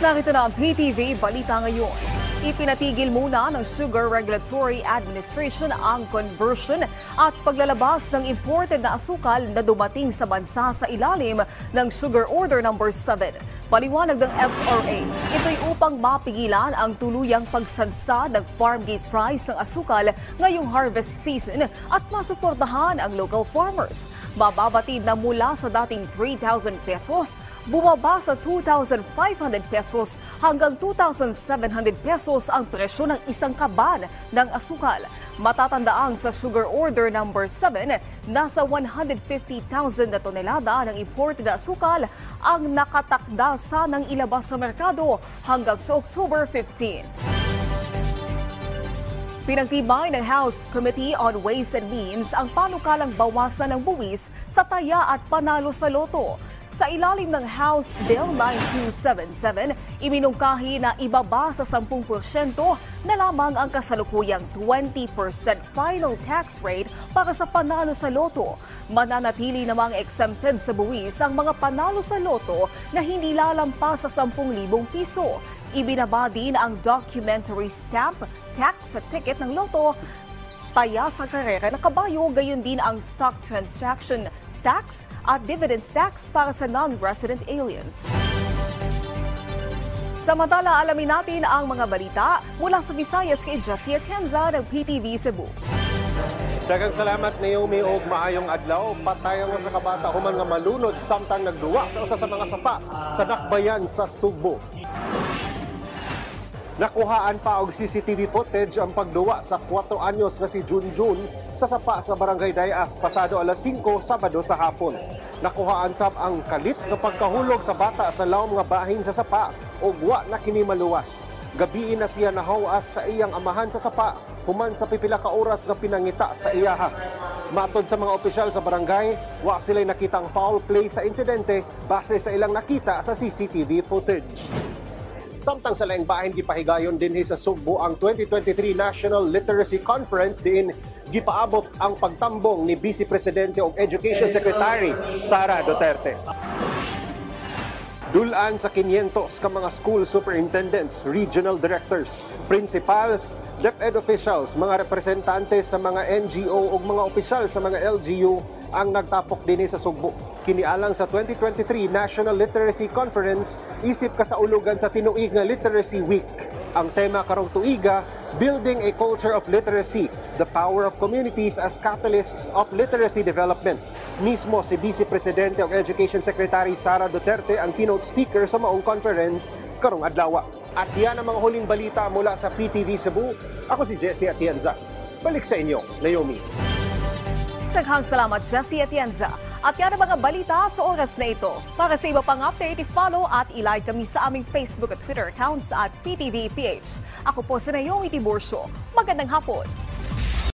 Narito na ang PTV Balita ngayon. Ipinatigil muna ng Sugar Regulatory Administration ang conversion at paglalabas ng imported na asukal na dumating sa bansa sa ilalim ng Sugar Order No. 7. Paliwanag ng SRA, ito'y upang mapigilan ang tuluyang pagsansa ng farm gate price ng asukal ngayong harvest season at masuportahan ang local farmers. Mababatid na mula sa dating 3,000 pesos, bumaba sa 2,500 pesos hanggang 2,700 pesos ang presyo ng isang kaban ng asukal. Matatandaang sa Sugar Order No. 7, nasa 150,000 na tonelada ng imported na asukal ang nakatakda sanang ilabas sa merkado hanggang sa October 15. Pinagtibay ng House Committee on Ways and Means ang panukalang bawasan ng buwis sa taya at panalo sa loto. Sa ilalim ng House Bill 9277, iminungkahi na ibaba sa 10% na lamang ang kasalukuyang 20% final tax rate para sa panalo sa loto. Mananatili namang exempted sa buwis ang mga panalo sa loto na hindi lalampas sa 10,000 piso. Ibinaba din ang documentary stamp tax sa ticket ng loto, taya sa karera na kabayo, gayon din ang stock transaction tax at dividends tax para sa non-resident aliens. Samantala, alamin natin ang mga balita mula sa Visayas kay Jessie Atienza ng PTV Cebu. Daghang salamat Naomi og maayong adlaw. Patayon nga sa kabata human nga malunod samtang nagduwa sa usa sa mga sapa sa dakbayan sa Subo. Nakuhaan pa og CCTV footage ang pagduwa sa 4 anyos nga si Junjun sa sapa sa Barangay Dayas pasado alas 5 Sabado sa hapon. Nakuhaan sab ang kalit nga pagkahulog sa bata sa lawom nga bahin sa sapa ug wa na kini maluwas. Gabi na siya nahawas sa iyang amahan sa sapa human sa pipila ka oras nga pinangita sa iyaha. Matod sa mga opisyal sa barangay, wa sila nakitang foul play sa insidente base sa ilang nakita sa CCTV footage. Samtang sa laing bahin gipahigayon dinhi sa Subo ang 2023 National Literacy Conference diin gipaabot ang pagtambong ni Vice Presidente ug Education Secretary Sara Duterte. Dulan sa 500 ka mga school superintendents, regional directors, principals, DepEd officials, mga representante sa mga NGO ug mga opisyal sa mga LGU ang nagtapok dinhi sa Sugbo. Kinialang sa 2023 National Literacy Conference, isip kasaulugan sa tinuig nga Literacy Week. Ang tema karong tuiga, Building a Culture of Literacy, the Power of Communities as Catalysts of Literacy Development. Mismo si Vice Presidente ug Education Secretary Sara Duterte ang keynote speaker sa maong conference karong adlaw. At yan ang mga huling balita mula sa PTV Cebu. Ako si Jessie Atienza. Balik sa inyo, Naomi. Daghang salamat, Jessie Atienza. At yan ang mga balita sa oras na ito. Para sa iba pang update, i-follow at i-like kami sa aming Facebook at Twitter accounts at PTVPH. Ako po si Naomi Tiburcio. Magandang hapon.